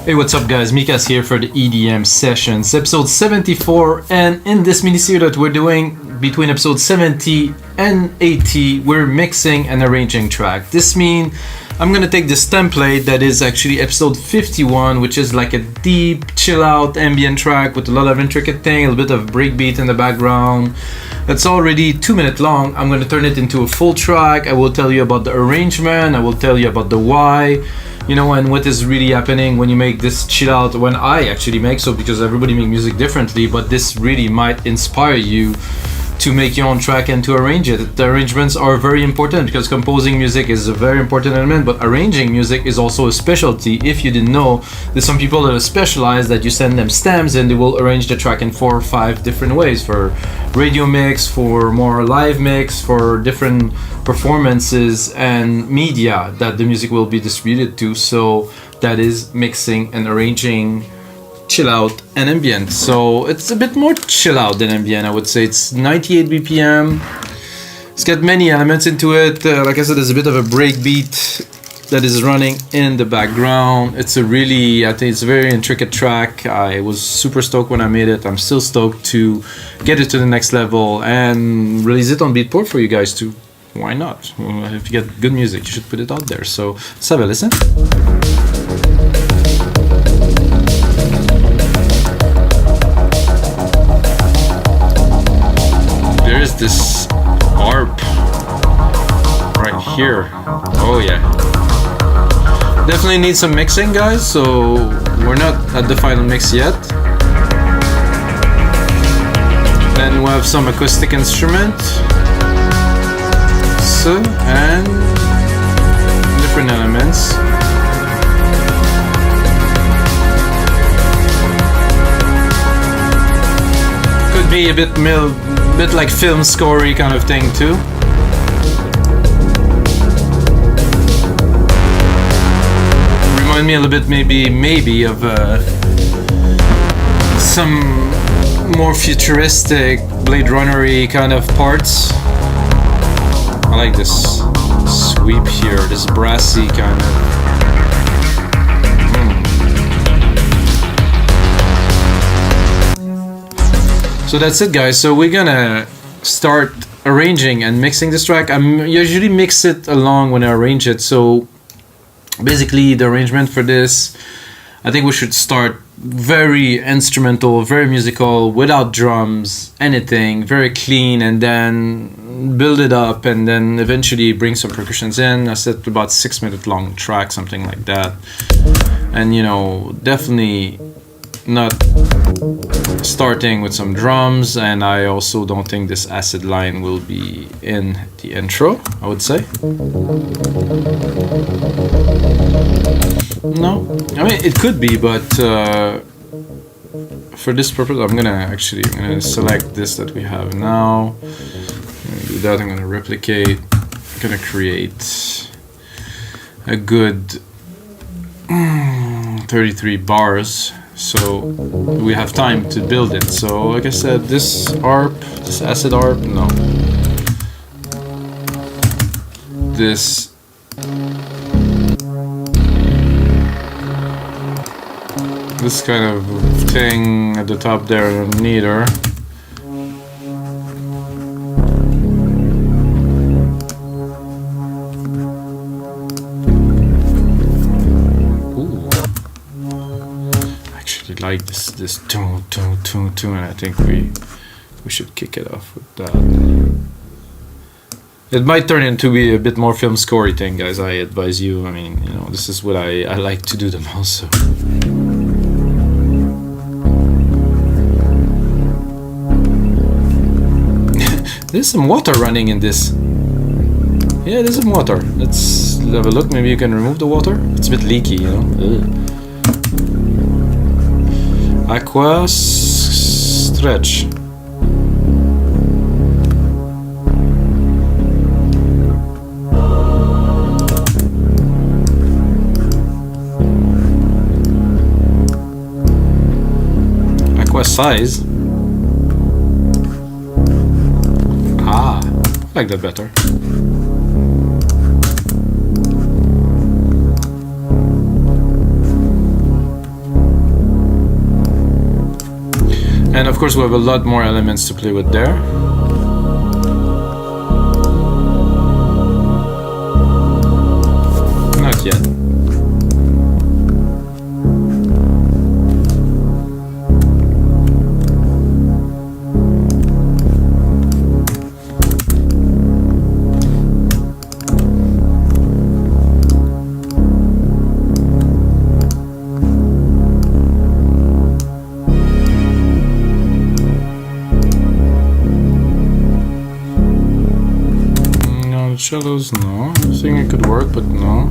Hey, what's up guys, Mikas here for the EDM Sessions, episode 74, and in this mini-series that we're doing between episode 70 and 80, we're mixing and arranging track. This means I'm gonna take this template that is actually episode 51, which is like a deep, chill out ambient track with a lot of intricate thing, a little bit of breakbeat in the background. That's already 2 minutes long. I'm gonna turn it into a full track. I will tell you about the arrangement, I will tell you about the why, you know, and what is really happening when you make this chill out, when I actually make so, because everybody make music differently, but this really might inspire you to make your own track and to arrange it. The arrangements are very important because composing music is a very important element, but arranging music is also a specialty. If you didn't know, there's some people that are specialized that you send them stems and they will arrange the track in 4 or 5 different ways, for radio mix, for more live mix, for different performances and media that the music will be distributed to. So that is mixing and arranging chill out and ambient. So it's a bit more chill out than ambient, I would say. It's 98 BPM. It's got many elements into it. Like I said, there's a bit of a breakbeat that is running in the background. It's a really, I think it's a very intricate track. I was super stoked when I made it. I'm still stoked to get it to the next level and release it on Beatport for you guys too. Why not? If you get good music, you should put it out there. So let's have a listen. There's this harp right here. Oh yeah. Definitely need some mixing, guys, so we're not at the final mix yet. Then we'll have some acoustic instrument. So, and different elements. Could be a bit like film score-y kind of thing too. Remind me a little bit maybe of some more futuristic Blade Runner-y kind of parts. I like this sweep here, this brassy kind of. So that's it, guys. So we're gonna start arranging and mixing this track. I usually mix it along when I arrange it. So basically the arrangement for this, I think we should start very instrumental, very musical, without drums, anything, very clean, and then build it up and then eventually bring some percussions in. I said about 6 minute long track, something like that. And you know, definitely not starting with some drums, and I also don't think this acid line will be in the intro, I would say. No, I mean it could be, but for this purpose I'm gonna select this that we have now. I'm gonna do that. I'm gonna replicate. I'm gonna create a good 33 bars. So we have time to build it. So like I said, this ARP, this acid ARP, no. This kind of thing at the top there, neither. Like this tune, and I think we should kick it off with that. It might turn into be a bit more film score-y thing, guys. I advise you. I mean, you know, this is what I like to do the most. So. There's some water running in this. Yeah, there's some water. Let's have a look. Maybe you can remove the water. It's a bit leaky, you know. Ugh. Aqua stretch. Aqua size. I like that better. And of course we have a lot more elements to play with there. Not yet. Cellos, no. I think it could work, but no.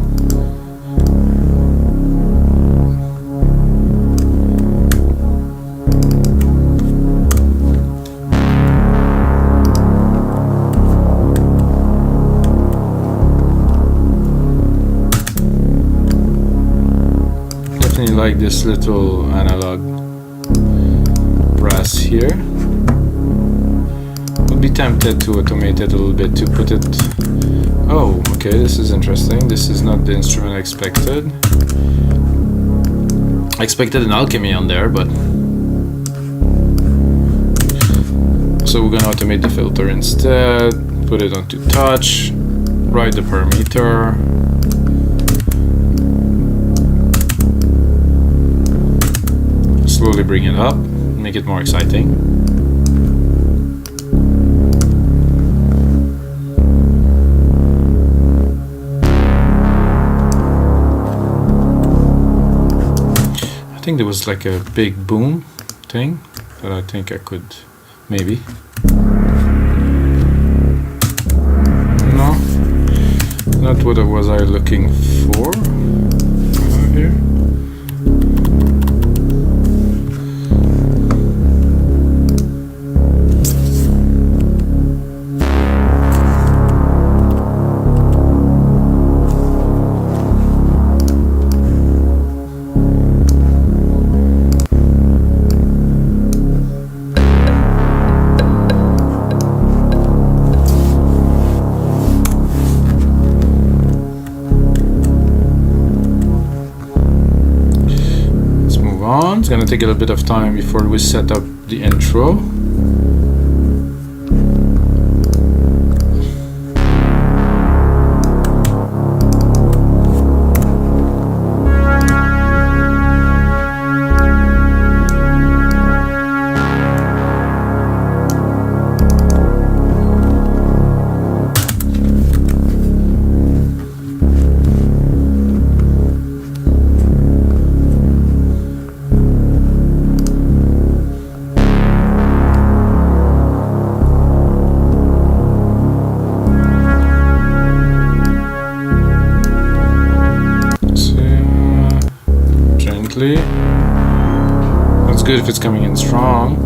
Definitely like this little analog brass here. Would be tempted to automate it a little bit, to put it. Oh, okay, this is interesting. This is not the instrument I expected. I expected an alchemy on there, but... So we're gonna automate the filter instead, put it onto touch, write the parameter. Slowly bring it up, make it more exciting. I think there was like a big boom thing that I think I could maybe. No, not what was I looking for here. It's gonna take a little bit of time before we set up the intro. That's good if it's coming in strong.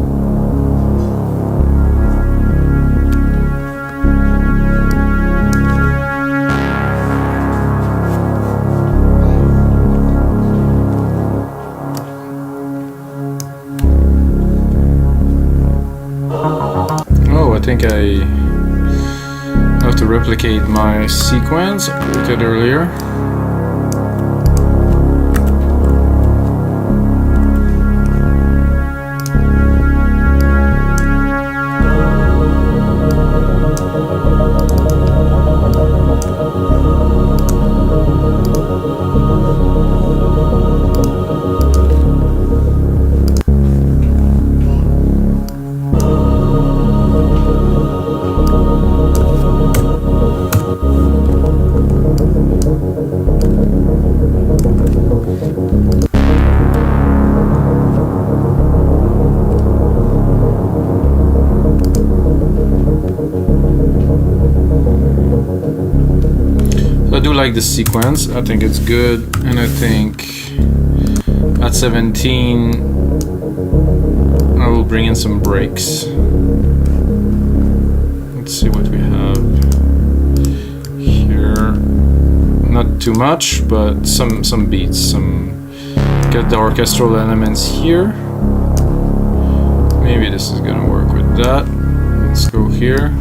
Oh, I think I have to replicate my sequence I created earlier. I do like this sequence. I think it's good, and I think at 17 I will bring in some breaks. Let's see what we have here. Not too much, but some beats. Get the orchestral elements here. Maybe this is gonna work with that. Let's go here.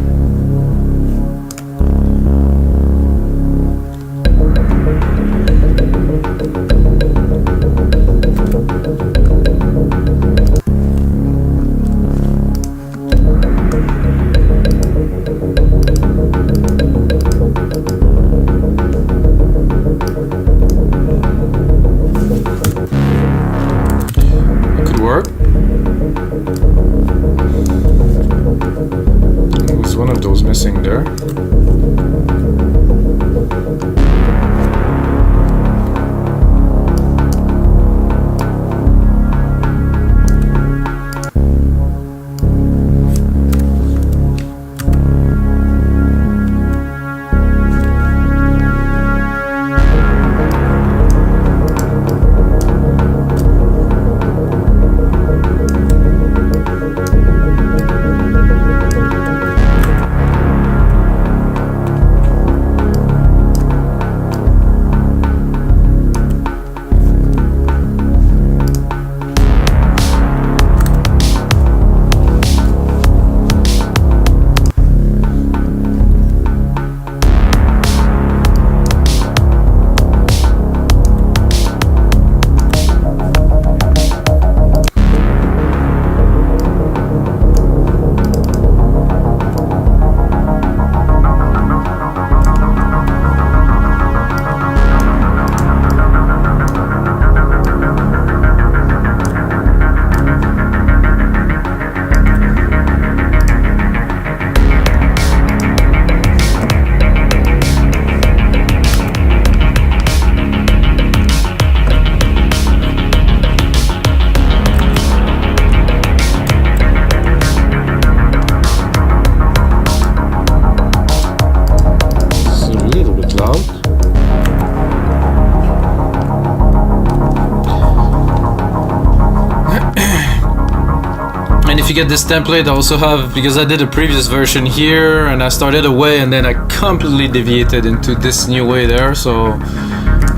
you get this template, I also have, because I did a previous version here and I started away and then I completely deviated into this new way there, so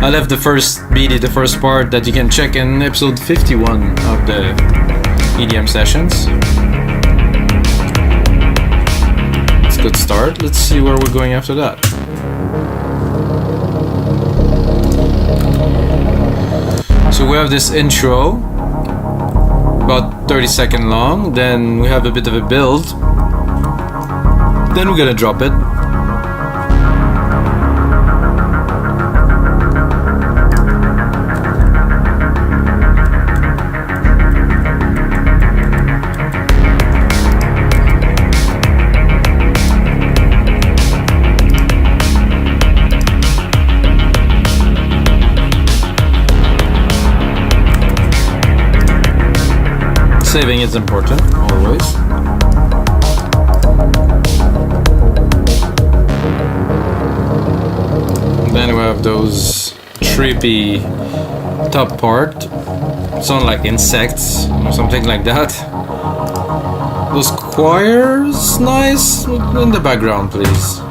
I left the first BD, the first part that you can check in episode 51 of the EDM Sessions. It's a good start. Let's see where we're going after that. So we have this intro, about 30-second long, then we have a bit of a build, then we're gonna drop it. Saving is important, always. Then we have those trippy top part, sound like insects or something like that. Those choirs, nice, in the background, please.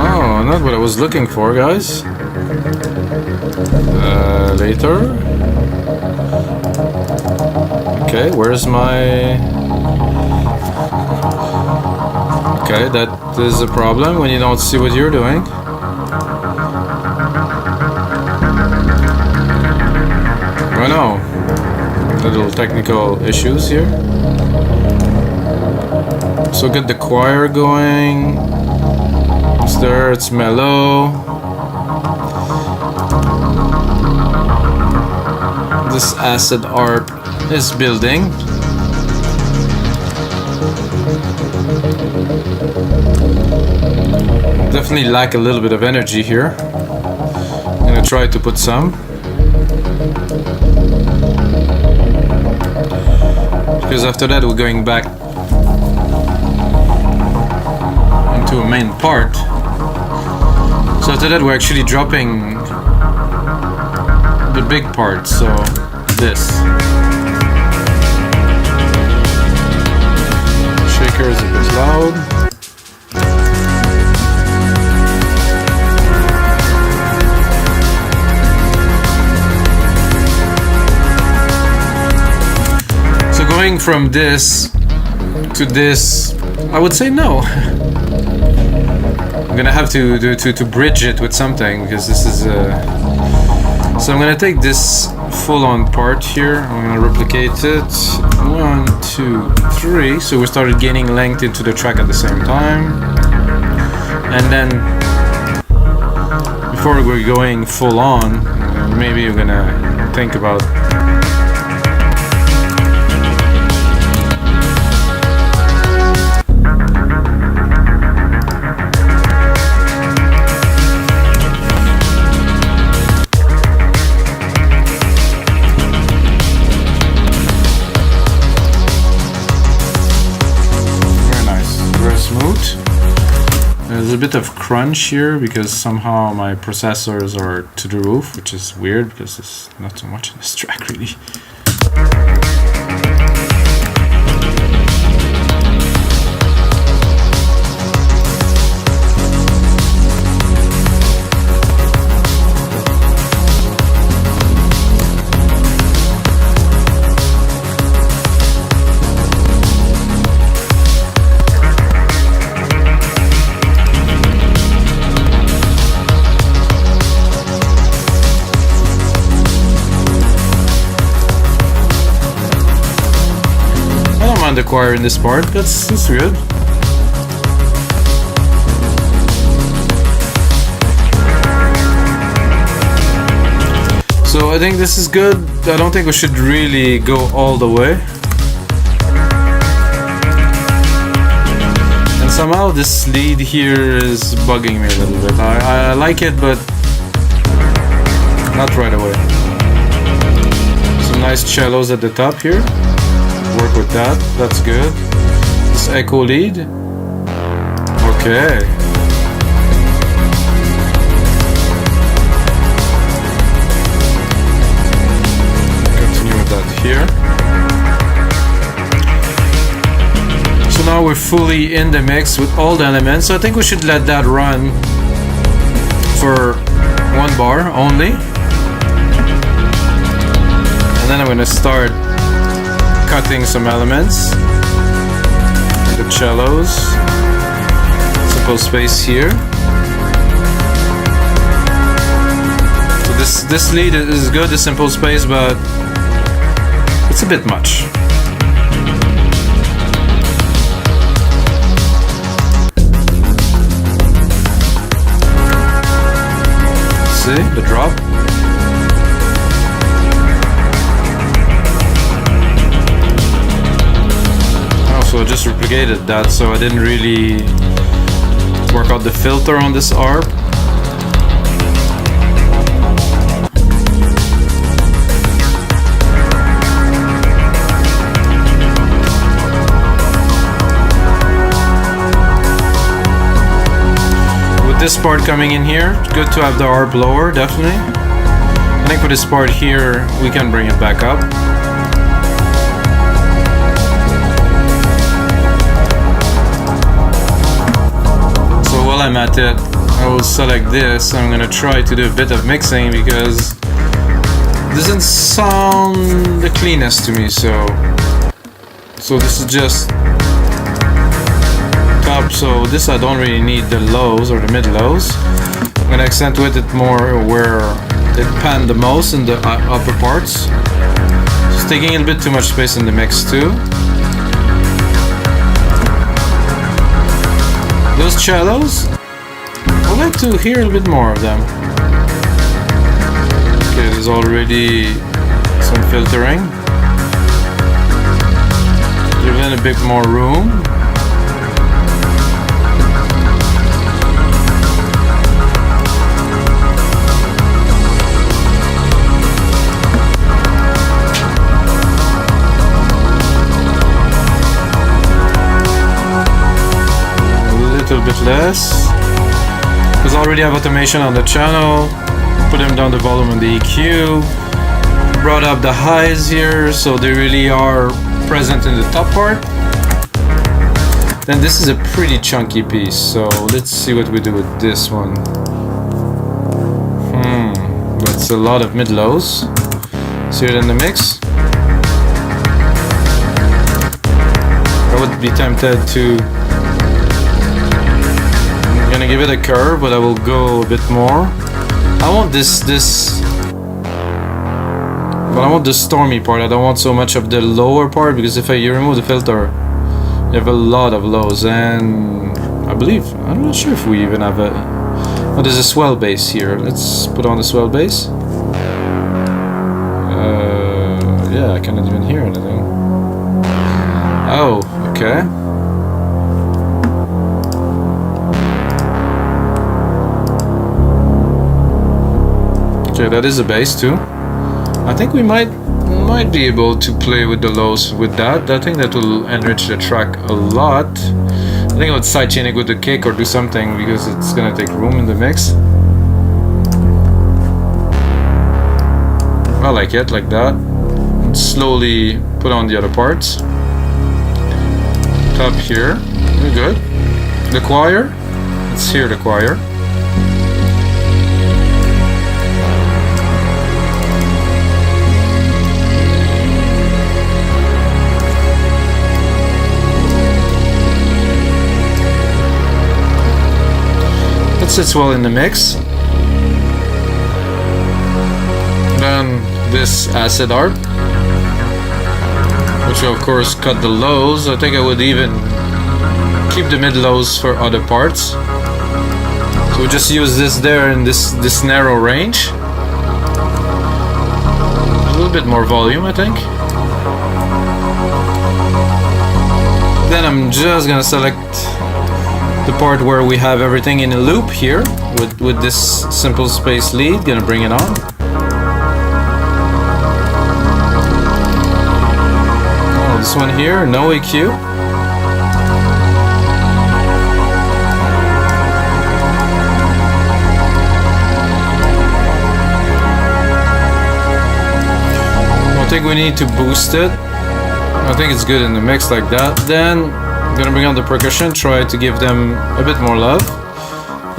Oh, not what I was looking for, guys. Later. Okay, where's my... Okay, that is a problem when you don't see what you're doing. Oh no, little technical issues here. So get the choir going. It's there, it's mellow. This acid art is building. Definitely lack a little bit of energy here. I'm gonna try to put some. Because after that we're going back into a main part. So after that we're actually dropping the big part, so this. Shaker is a bit loud. So going from this to this, I would say no. I'm gonna have to bridge it with something, because this is so I'm gonna take this full-on part here, I'm gonna replicate it. 1, 2, 3. So we started gaining length into the track at the same time. And then before we're going full-on, maybe we're gonna think about There's a bit of crunch here because somehow my processors are to the roof, which is weird because there's not so much in this track really. The choir in this part, that's good. So I think this is good. I don't think we should really go all the way. And somehow this lead here is bugging me a little bit. I like it, but not right away. Some nice cellos at the top here. Work with that, that's good. This echo lead. Okay. Continue with that here. we're fully in the mix with all the elements, so I think we should let that run for 1 bar only. And then I'm gonna start cutting some elements. The cellos, simple space here. So this lead is good, the simple space, but it's a bit much. See the drop. So I just replicated that, so I didn't really work out the filter on this ARP. With this part coming in here, it's good to have the ARP lower, definitely. I think for this part here, we can bring it back up. While I'm at it, I will select this. I'm gonna try to do a bit of mixing because it doesn't sound the cleanest to me. So this is just top. So this I don't really need the lows or the mid lows. I'm gonna accentuate it more where it panned the most in the upper parts. It's taking a bit too much space in the mix too. Those cellos, I'd like to hear a bit more of them. Okay, there's already some filtering. Give it a bit more room. A little bit less, because I already have automation on the channel. Put them down the volume and the EQ, brought up the highs here so they really are present in the top part. Then this is a pretty chunky piece, so let's see what we do with this one. That's a lot of mid lows. See it in the mix. I would be tempted to gonna give it a curve, but I will go a bit more. I want this, but I want the stormy part. I don't want so much of the lower part, because if you remove the filter, you have a lot of lows, and I believe, I'm not sure if we even have a, oh, there's a swell bass here. Let's put on the swell bass. Yeah, I cannot even hear anything. Oh, okay. Okay, that is a bass too. I think we might be able to play with the lows with that. I think that will enrich the track a lot. I think I would sidechain it with the kick or do something, because it's gonna take room in the mix. I like it like that. And slowly put on the other parts. Top here, we're good. The choir, let's hear the choir. It sits well in the mix. Then this acid ARP, which will of course cut the lows. I think I would even keep the mid lows for other parts. So we just use this there in this narrow range. A little bit more volume, I think. Then I'm just gonna select the part where we have everything in a loop here with this simple space lead. Gonna bring it on. Oh, this one here, no EQ. I think we need to boost it. I think it's good in the mix like that. Then I'm gonna bring on the percussion, try to give them a bit more love.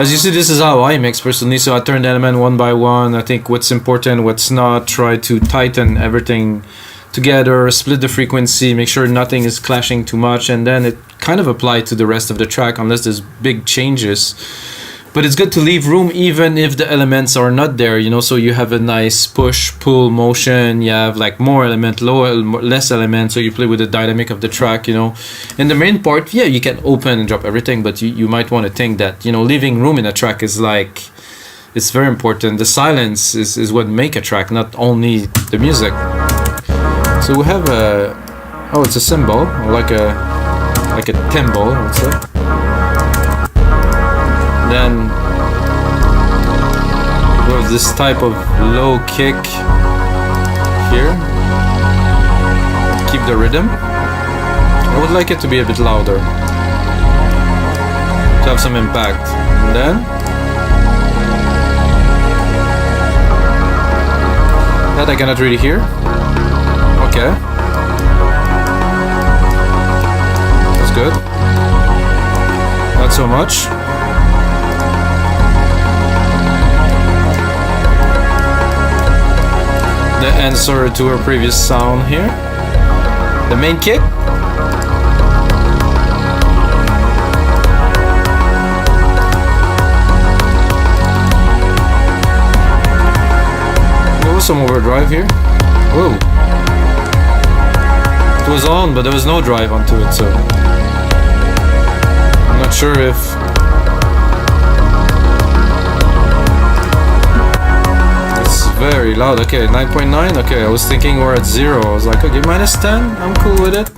As you see, this is how I mix personally, so I turn the element one by one. I think what's important, what's not, try to tighten everything together, split the frequency, make sure nothing is clashing too much, and then it kind of apply to the rest of the track unless there's big changes. But it's good to leave room even if the elements are not there, you know, so you have a nice push-pull motion, you have like more element, less element, so you play with the dynamic of the track, you know. In the main part, yeah, you can open and drop everything, but you might want to think that, you know, leaving room in a track is like, it's very important. The silence is what make a track, not only the music. So we have a, oh, it's a cymbal, or like a timbal, I would say. Then we have this type of low kick here. Keep the rhythm. I would like it to be a bit louder, to have some impact. And then that I cannot really hear. Okay. That's good. Not so much. The answer to our previous sound here. The main kick. There was some overdrive here. Whoa. It was on, but there was no drive onto it, so I'm not sure if very loud. Okay, 9.9. Okay, I was thinking we're at 0. I was like, okay, -10. I'm cool with it.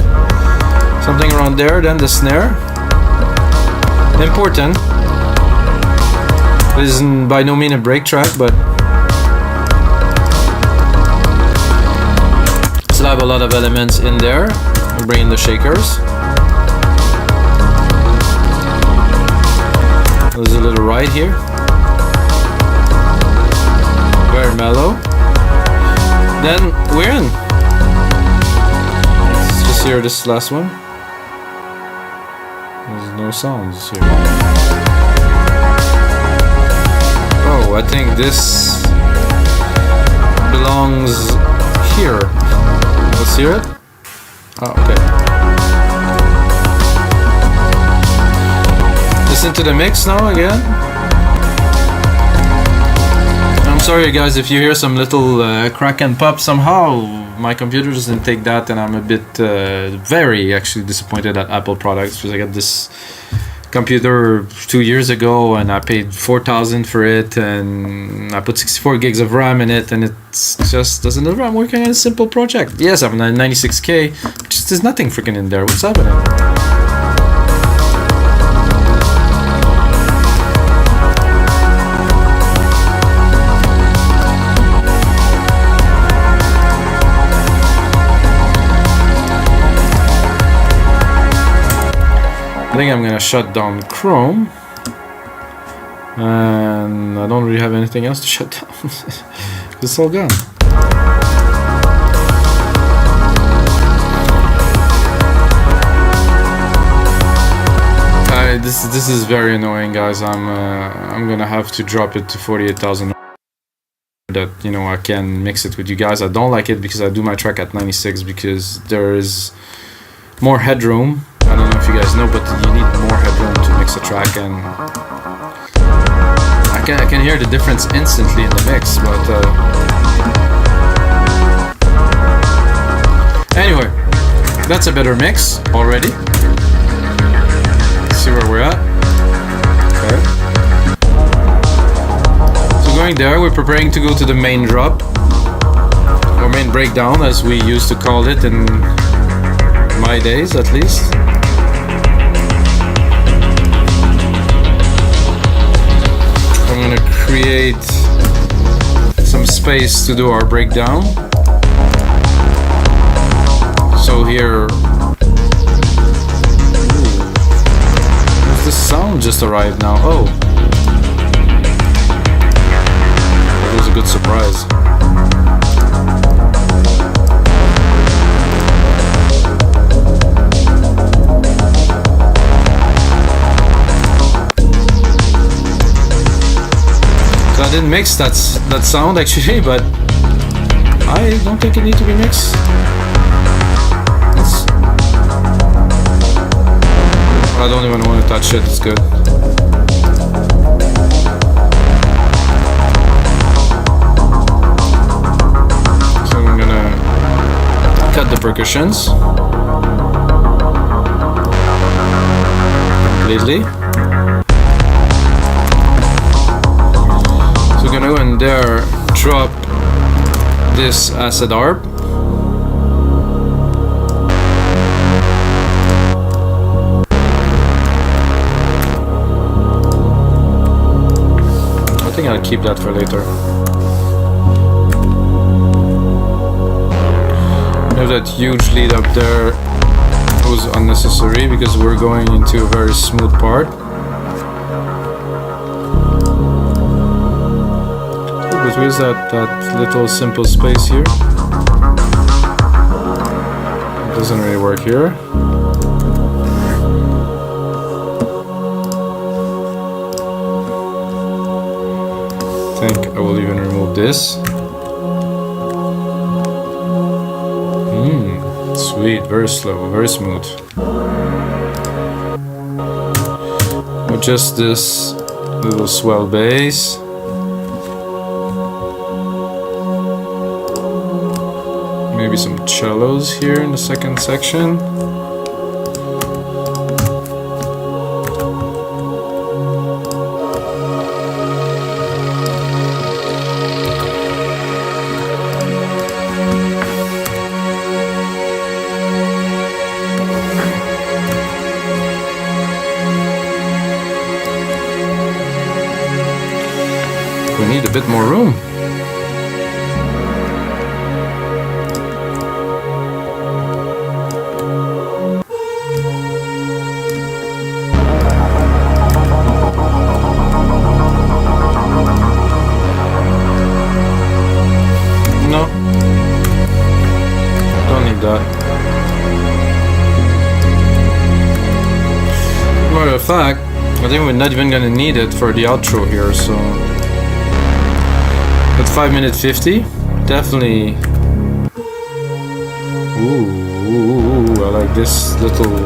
Something around there. Then the snare. Important. This isn't by no means a break track, but still have a lot of elements in there. I'm bringing the shakers. There's a little ride here. Very mellow. Then we're in. Let's just hear this last one. There's no sounds here. Oh, I think this belongs here. Let's hear it. Oh, okay. Listen to the mix now again. I'm sorry guys if you hear some little crack and pop somehow. My computer doesn't take that, and I'm a bit very actually disappointed at Apple products, because I got this computer 2 years ago and I paid $4,000 for it, and I put 64 gigs of RAM in it, and it just doesn't deliver. I'm working on a simple project. Yes, I'm on 96K, but just there's nothing freaking in there. What's happening? I think I'm gonna shut down Chrome, and I don't really have anything else to shut down. It's all gone. This is very annoying, guys. I'm gonna have to drop it to 48,000. That, you know, I can mix it with you guys. I don't like it because I do my track at 96 because there is more headroom. I don't know if you guys know, but you need more headroom to mix a track, and I can hear the difference instantly in the mix. But anyway, that's a better mix already. Let's see where we're at. Okay. So going there, we're preparing to go to the main drop, or main breakdown, as we used to call it in my days, at least. I'm gonna create some space to do our breakdown. So here, the sound just arrived now. Oh, that was a good surprise. didn't mix that sound actually, but I don't think it needs to be mixed. I don't even want to touch it, it's good. So I'm gonna cut the percussions completely. So we're gonna go in there, drop this acid harp. I think I'll keep that for later. Now that huge lead up there was unnecessary because we're going into a very smooth part. But where's that little simple space here? It doesn't really work here. I think I will even remove this. Sweet, very slow, very smooth. Adjust this little swell bass. Maybe some cellos here in the second section. We need a bit more room. No, don't need that. Matter of fact, I think we're not even gonna need it for the outro here, so at 5:50, definitely. Ooh, I like this little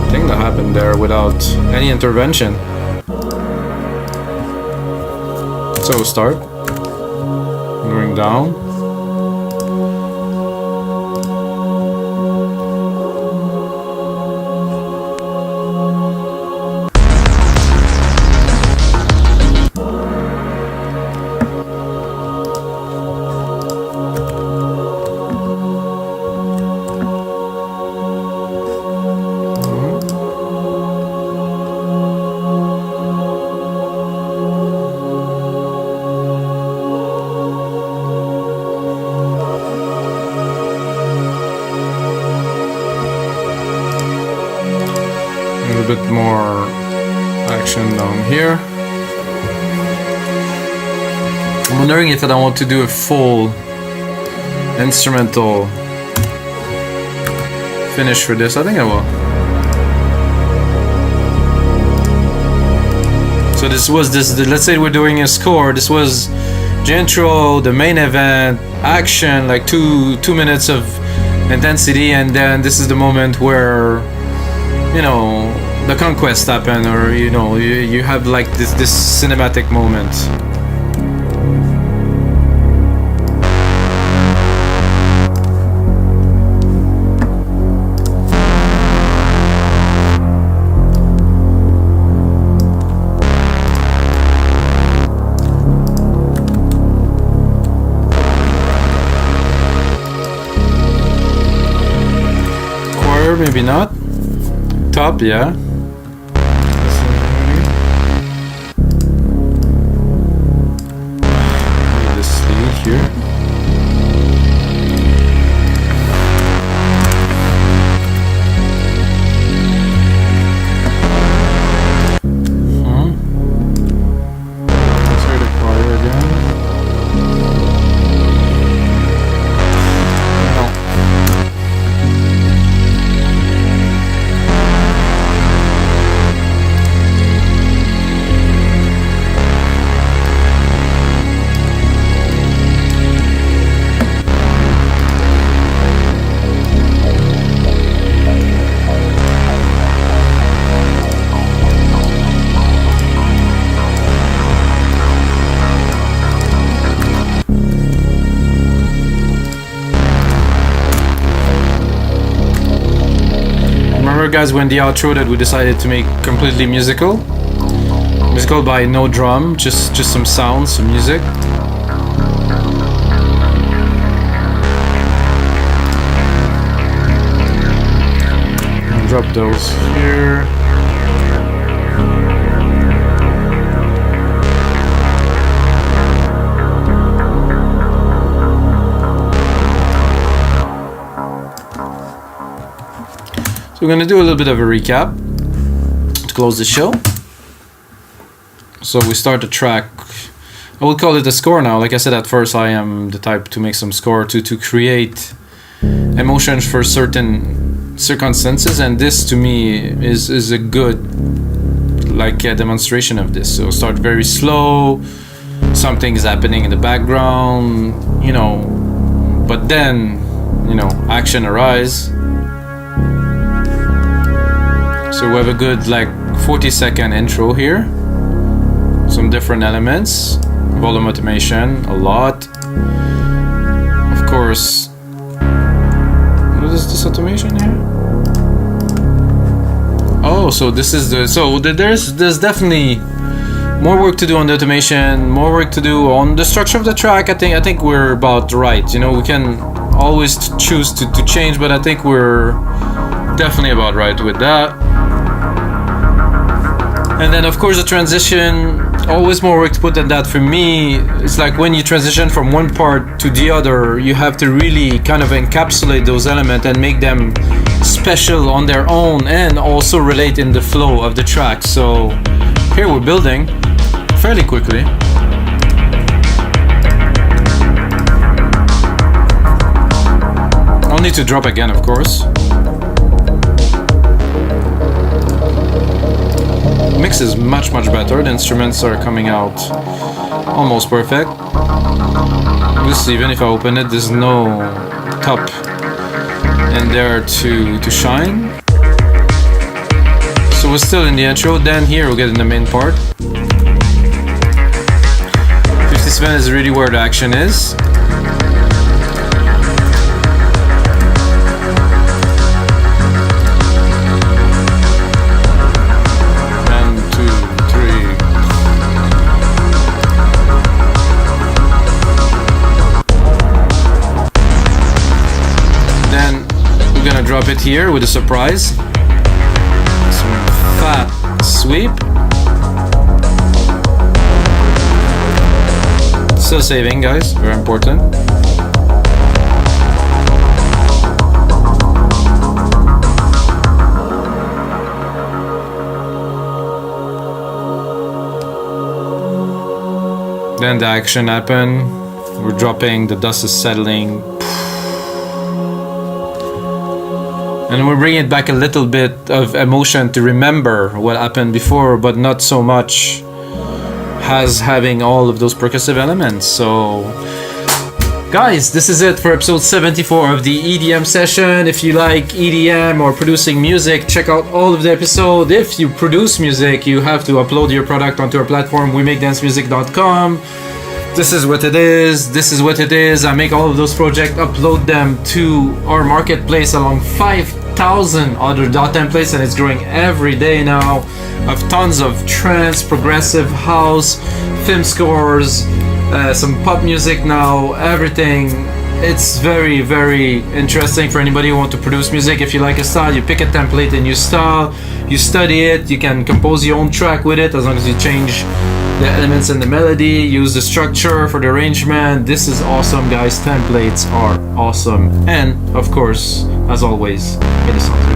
thing that happened there without any intervention. So we'll start going down. A bit more action down here. I'm wondering if I don't want to do a full instrumental finish for this. I think I will. So this was let's say we're doing a score. This was the intro, the main event, action, like two minutes of intensity, and then this is the moment where, you know, the conquest happen, or you know, you have like this cinematic moment. Choir, maybe not. Top, yeah. Here. Let's hear the choir again. No. remember, guys, when the outro that we decided to make completely musical. Musical by no drum, just some sounds, some music. Drop those here. So we're gonna do a little bit of a recap to close the show. So we start the track. I would call it a score now. Like I said at first, I am the type to make some score to create emotions for certain circumstances, and this to me is a good demonstration of this. So start very slow, something is happening in the background, but then action arise. So we have a good 40-second intro here, some different elements, volume automation, a lot, of course. What is this automation here? Oh, so this is there's definitely more work to do on the automation, more work to do on the structure of the track. I think we're about right. We can always choose to change, but I think we're definitely about right with that. And then of course the transition, always more work to put than that for me. It's like when you transition from one part to the other, you have to really kind of encapsulate those elements and make them special on their own and also relate in the flow of the track. So here we're building fairly quickly. I'll need to drop again, of course. Mix is much better. The instruments are coming out almost perfect. This, even if I open it, there's no top in there to shine. So we're still in the intro. Then here we'll get in the main part. 57 is really where the action is. Drop it here with a surprise. Some fat sweep. Still saving, guys, very important. Then the action happened. We're dropping, the dust is settling. And we're bringing it back a little bit of emotion to remember what happened before, but not so much as having all of those percussive elements. So, guys, this is it for episode 74 of the EDM session. If you like EDM or producing music, check out all of the episodes. If you produce music, you have to upload your product onto our platform, wemakedancemusic.com. This is what it is. This is what it is. I make all of those projects, upload them to our marketplace along 5,000 other dot templates, and it's growing every day now. Of tons of trance, progressive house, film scores, some pop music now, everything. It's very, very interesting for anybody who wants to produce music. If you like a style, you pick a template and you style, you study it, you can compose your own track with it as long as you change the elements and the melody, use the structure for the arrangement. This is awesome, guys. Templates are awesome. And of course, as always, it is something.